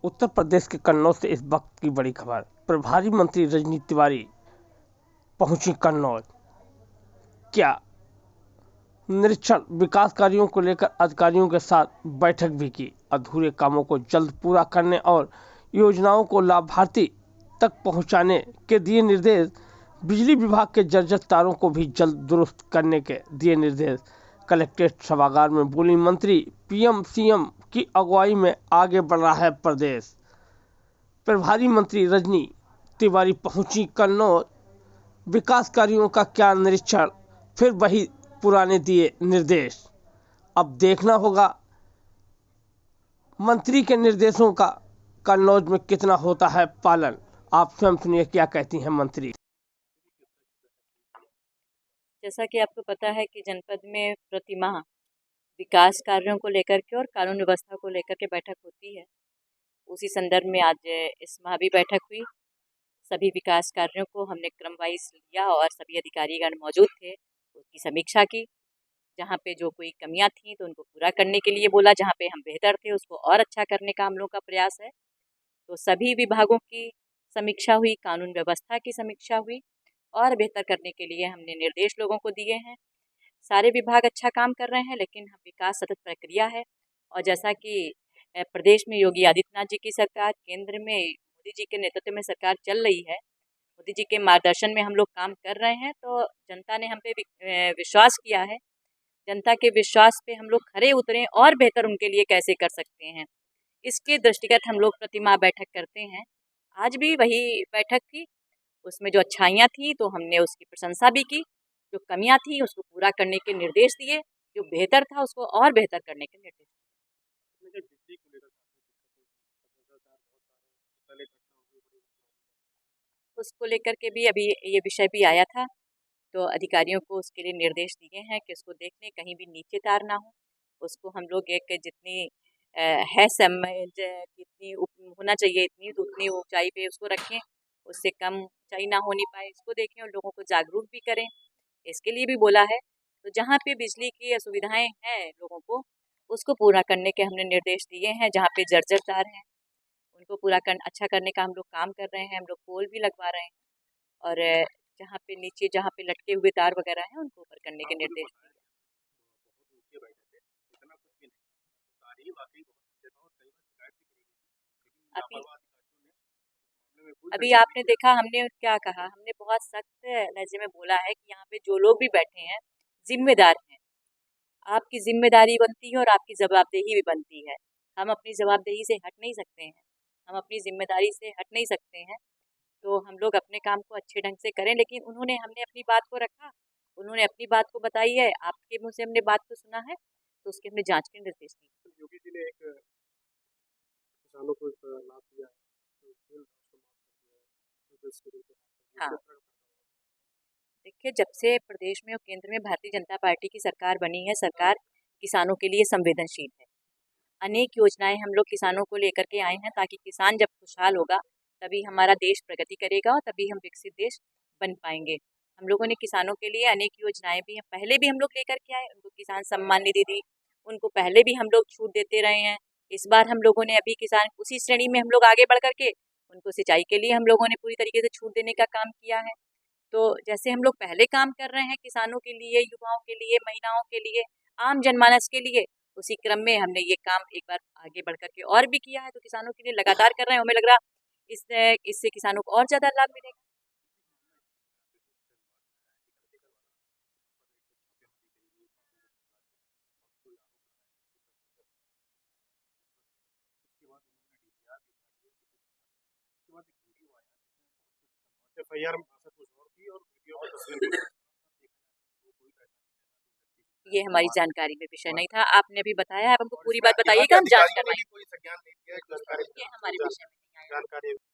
उत्तर प्रदेश के कन्नौज से इस वक्त की बड़ी खबर। प्रभारी मंत्री रजनी तिवारी पहुंची कन्नौज। क्या निरीक्षण, विकास कार्यों को लेकर अधिकारियों के साथ बैठक भी की। अधूरे कामों को जल्द पूरा करने और योजनाओं को लाभार्थी तक पहुंचाने के दिए निर्देश। बिजली विभाग के जर्जर तारों को भी जल्द दुरुस्त करने के दिए निर्देश। कलेक्ट्रेट सभागार में बोली मंत्री, पीएम सीएम की अगुवाई में आगे बढ़ रहा है प्रदेश। प्रभारी मंत्री रजनी तिवारी पहुंची कन्नौज। विकास कार्यों का क्या निरीक्षण, फिर वही पुराने दिए निर्देश। अब देखना होगा मंत्री के निर्देशों का कन्नौज में कितना होता है पालन। आप स्वयं सुनिए क्या कहती हैं मंत्री। जैसा कि आपको पता है कि जनपद में प्रतिमाह विकास कार्यों को लेकर के और कानून व्यवस्था को लेकर के बैठक होती है। उसी संदर्भ में आज इस माह भी बैठक हुई। सभी विकास कार्यों को हमने क्रम वाइज लिया और सभी अधिकारीगण मौजूद थे, उसकी समीक्षा की। जहाँ पे जो कोई कमियां थी तो उनको पूरा करने के लिए बोला, जहाँ पे हम बेहतर थे उसको और अच्छा करने का हम लोग का प्रयास है। तो सभी विभागों की समीक्षा हुई, कानून व्यवस्था की समीक्षा हुई और बेहतर करने के लिए हमने निर्देश लोगों को दिए हैं। सारे विभाग अच्छा काम कर रहे हैं, लेकिन विकास सतत प्रक्रिया है। और जैसा कि प्रदेश में योगी आदित्यनाथ जी की सरकार, केंद्र में मोदी जी के नेतृत्व में सरकार चल रही है, मोदी जी के मार्गदर्शन में हम लोग काम कर रहे हैं, तो जनता ने हम पे विश्वास किया है। जनता के विश्वास पे हम लोग खरे उतरें और बेहतर उनके लिए कैसे कर सकते हैं, इसके दृष्टिगत हम लोग प्रतिमाह बैठक करते हैं। आज भी वही बैठक थी। उसमें जो अच्छाइयाँ थी तो हमने उसकी प्रशंसा भी की, जो कमियां थी उसको पूरा करने के निर्देश दिए, जो बेहतर था उसको और बेहतर करने के निर्देश दिए। उसको लेकर के भी अभी ये विषय भी आया था, तो अधिकारियों को उसके लिए निर्देश दिए हैं कि उसको देख लें, कहीं भी नीचे तार ना हो। उसको हम लोग एक जितनी है समय कितनी होना चाहिए इतनी तो उतनी ऊंचाई पे उसको रखें, उससे कम ऊंचाई ना होनी पाए, इसको देखें और लोगों को जागरूक भी करें, इसके लिए भी बोला है। तो जहाँ पे बिजली की असुविधाएं हैं लोगों को, उसको पूरा करने के हमने निर्देश दिए हैं। जहाँ पे जर्जर तार हैं उनको पूरा अच्छा करने का हम लोग काम कर रहे हैं। हम लोग पोल भी लगवा रहे हैं और जहाँ पे नीचे जहाँ पे लटके हुए तार वगैरह हैं उनको ऊपर करने के निर्देश दिए। अभी अभी आपने देखा हमने क्या कहा, हमने बहुत सख्त लहजे में बोला है कि यहाँ पे जो लोग भी बैठे हैं जिम्मेदार हैं। आपकी जिम्मेदारी बनती है और आपकी जवाबदेही भी बनती है। हम अपनी जवाबदेही से हट नहीं सकते हैं, हम अपनी जिम्मेदारी से हट नहीं सकते हैं। तो हम लोग अपने काम को अच्छे ढंग से करें, लेकिन हमने अपनी बात को रखा, उन्होंने अपनी बात को बताई है, आपके मुंह से हमने बात को सुना है, तो उसके हमने जांच के निर्देश दिए। योगी जी ने एक किसानों को एक लाभ दिया है, तो बिल उसको माफ कर दिया है, तो इसके लिए हाँ, देखिए, जब से प्रदेश में और केंद्र में भारतीय जनता पार्टी की सरकार बनी है, सरकार किसानों के लिए संवेदनशील है। अनेक योजनाएं हम लोग किसानों को लेकर के आए हैं, ताकि किसान जब खुशहाल होगा तभी हमारा देश प्रगति करेगा और तभी हम विकसित देश बन पाएंगे। हम लोगों ने किसानों के लिए अनेक योजनाएं भी पहले भी हम लोग लेकर के आए, उनको किसान सम्मान निधि दी, उनको पहले भी हम लोग छूट देते रहे हैं। इस बार हम लोगों ने अभी किसान उसी श्रेणी में हम लोग आगे बढ़ करके उनको सिंचाई के लिए हम लोगों ने पूरी तरीके से छूट देने का काम किया है। तो जैसे हम लोग पहले काम कर रहे हैं किसानों के लिए, युवाओं के लिए, महिलाओं के लिए, आम जनमानस के लिए, उसी क्रम में हमने ये काम एक बार आगे बढ़ करके और भी किया है। तो किसानों के लिए लगातार कर रहे हैं, हमें लग रहा इससे किसानों को और ज्यादा लाभ मिलेगा। FIR में भाषा कुछ और थी और वीडियो में तस्वीर कुछ और। ये हमारी जानकारी में विषय नहीं था, आपने अभी बताया, आप हमको पूरी बात बताइएगा, हम जांच करवाएंगे। कोई संज्ञान नहीं किया, ये हमारे विषय में नहीं आया। जानकारी